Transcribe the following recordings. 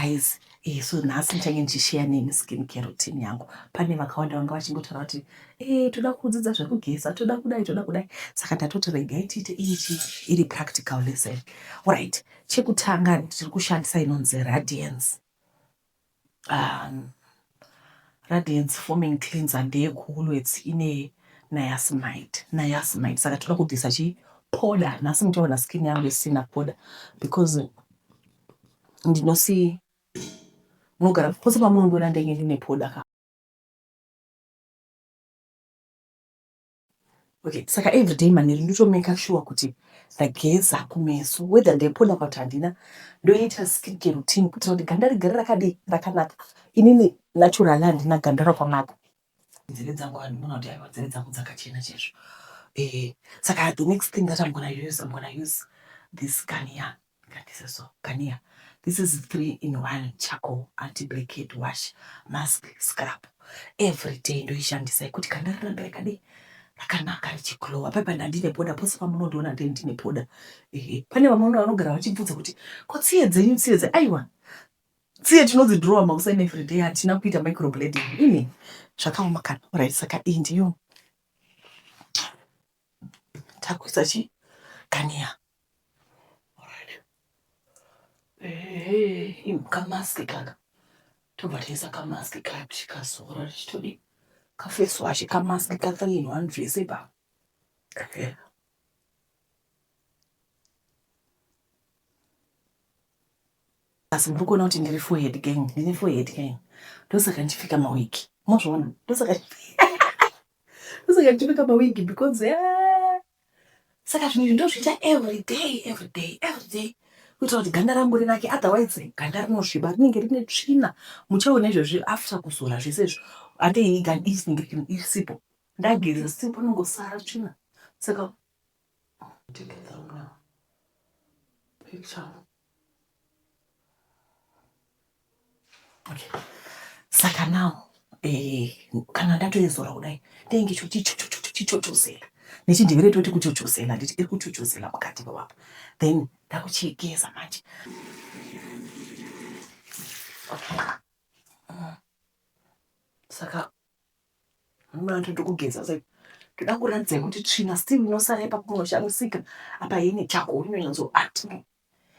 guys, so nhasi ndichange ndichishare nemi skincare routine yangu. Pane vakawanda vanga vachingotaura kuti toda kudzidza zvekugeza, toda kudai. Saka ndatoti regai tiite iri practical lesson. Alright, chekutanga ndiri kushandisa inonzi Radiance. Radiance foaming cleanser ndeyekuwolworths ine niacinamide. Saka toda kubvisa chipoda. Nhasi muchaona skin yangu isina poda because ndinosi munogara pose pamunongoona ndenge ndine poda. Okay, saka everyday maneri nditomake sure kuti ndageza kumeso, whether ndepoda kana kuti handina, ndoita skincare routine kuitira kuti ganda rigare rakanaka. Inini natural handina ganda rakanaka. Nzeve dzangu handinoona kuti aiwa nzeve dzangu dzakachena chaizvo. Saka the next thing that I'm gonna use this Garnier. This is 3-in-1 charcoal anti-blackhead wash mask scrub. Every day ndoishandisa kuti ganda rirambe rakanaka richiglowa. Paipa ndandine poda pose pamunondiona ndine poda. Pane vamwe vanogara vachibvunza kuti ko tsiye dzenyu aiwa. Tsiye tinodzidhirowa makusai every day, hatina kuita microblading. Ini zvakaoma kana. Alright, saka iyi ndiyo takuisa Garnier. Kamaski kaka. Tobva kamaski kaka chikazora richitodi kaface wash kamaski kaka 3-in-1 zvese pa. Asi muri kuona kuti ndine forehead gang. Ndosaka ndichipfeka mawigi. Mozviona? Ndosaka ndichipfeka mawigi because saka zvinhu ndozviita every day. Kuitira kuti ganda rangu rinake, otherwise ganda rinosviba, rinenge rine tsvina. Muchaona izvozvi after kuzora zvese izvo. Handei isinenge isipo. Ndageza sipo nongosara tsvina. Saka picture. Okay. Saka now, kana ndatoizora kudai, ndenge chichochozela. Nechindivere toti kuchochozela, nditi iri kuchochozela mukati papa. Then ndakuchigeza manje. Okay. Saka mwana ndokugeza saka toda kuratidza kuti tsvina still inosara ipapo munoshamisika apa ine chako inonyanzo ati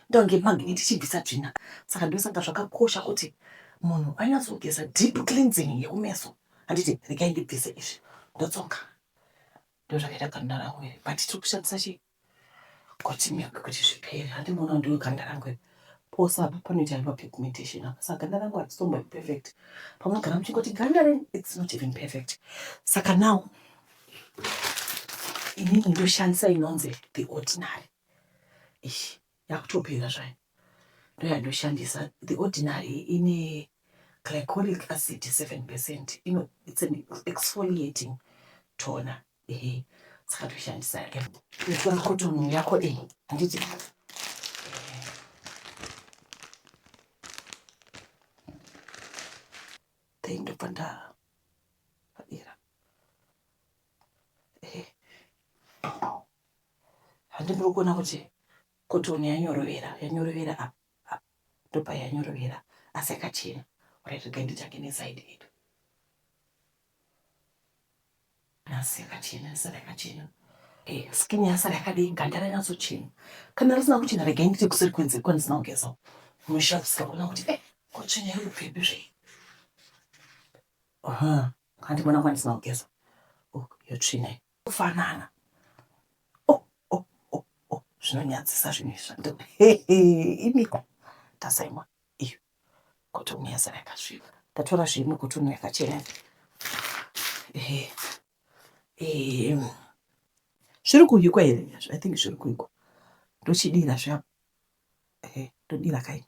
ndonge magnet chibvisa tsvina. Saka ndosaka zvakakosha kuti munhu anyatsogeza deep cleansing yekumeso. Handiti regai ndibvise izvi ndotsoka. Ndozvakaita ganda rangu iri, but tiri kushandisa Cotton milk kuti zvipere. Handimona ndiwo ganda rangu pose apa panoita pigmentation apa. Saka ganda rangu harisomba perfect. Pamunogara muchingoti ganda renyu, it's not even perfect. Saka now inini ndoshandisa inonzi The Ordinary. Yakutopera zvayo. Ndoyandoshandisa. The Ordinary ine glycolic acid 7%. It's an exfoliating toner. Saka toshandisa yake. Utora cotton yako handiti. Then ndopanda padira. Handimuri kuona kuti cotton yanyorovera apa. Ndopa yanyorovera asi yakachena. Alright, regai nditsvake neside yedu. Nasi yakachena. Skin yasara yakadii, ganda ranyatsochena. Kana risina kuchena regai nditi kuseri kwenzeko kwandisina kugeza. Unoshavisa kuona kuti kotsvina iri kupepi zvei. Handimona kwandisina kugeza. Yotsvina. Kufanana. Zvinonyadzisa zvinhu izvi. Imi tasaimwa iyo cotton yasara yakasviba. Ndatora zvimwe cotton yakachena. Zviri kuikwa here? I think zviri kuikwa. Ndochidira zvapo. Ndodira kai.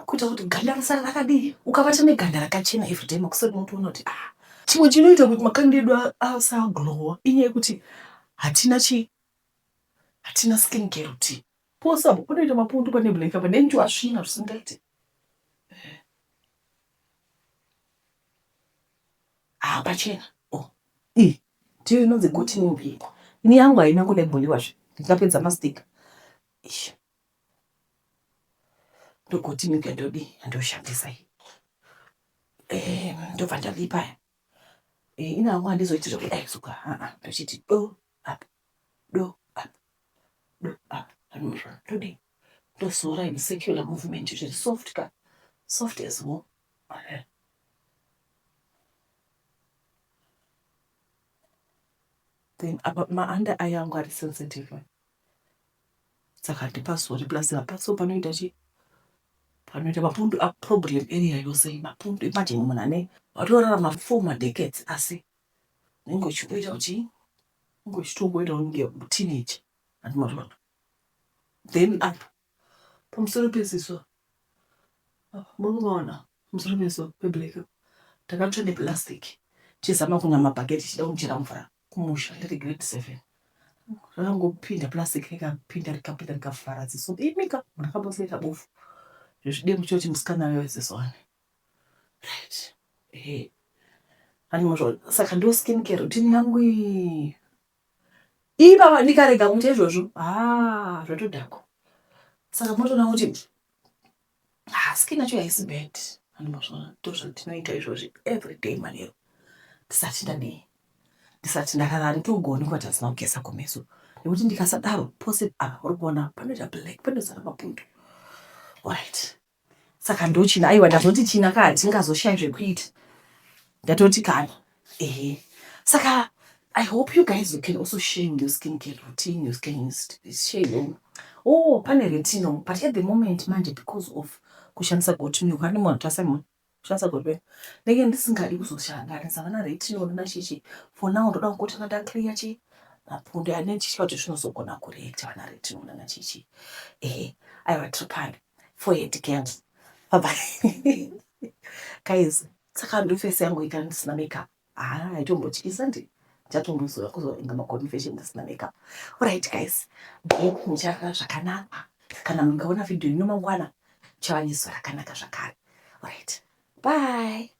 Kuita kuti ganda risara rakadii. Ukabata neganda rakachena everyday makusori unotoona kuti chimwe chinoita kuti makanda edu asaglowa inyaya yekuti hatina skincare routine. Pose apo kunoita mapundu pane black apa nenju asvina zvisingaiti. Pachena. Ndiyo inonzi cotton milk. Ini yangu haina kulebholiwa ndikapedza mastika. ndogoti mika ndoshandisa ndobva ndalipa inangwa handizoiti zvokudai suka ndochiti do up do up do up ndodii ndozora in circular movement zviri soft as wool. Then maanda ayangu ari sensitive saka ndipasori plus apaso panoita mapundu aproblem area yose mapundu imagine munhu ane watorarama 4 decades asi unenge uchitoita kuti unge uchitongoita unge teenage andimazvona. Then apa pamusoro peziso munoona pamusoro peziso peblack takatsva neplastic tichizama kunya mabhaketi tichida kunchera mvura kumusha ndiri grade 7 rakangopinda plastic rikavhara ziso imika munhu akamboseka bofu zvezvide muchoti musikana weziso wane right andimazvona. Saka ndo skin care routine yangu ipapa ndikarega kuita izvozvo zvatodhako. Saka motoona kuti skin yacho haisi bad andimazvona ndozvatinoita izvozvi everyday manero ndisati ndarara nditogoni kuti hazina kugeza kumeso nekuti ndikasadaro pose uri kuona panoita black panozara mapundu right. Saka ndochina aiwa ndazoti china kaa tingazoshayi zvekuita ndatoti kana saka I hope you guys you can also share your skincare routine, your skin share pane retinol but at the moment manje because of kushandisa goti milk andimona tasemona kushandisa goti ndenge ndisingadi kuzoshanganisa vana retinol nachichi for now ndoda kungoti ndaclear chi mapundu ane chichi kuti zvinozogona kureacta vana retinol nachichi aiwa tripani forehead care bye guys. Saka ndofesi yangu ndisina makeup aitombotyisa ndichatombozoya kuzoenga maconversation ndisina makeup. Alright guys, muchara zvakanaka kana mungaona video ino mangwana chavaniso rakanaka zvakare. Alright, bye.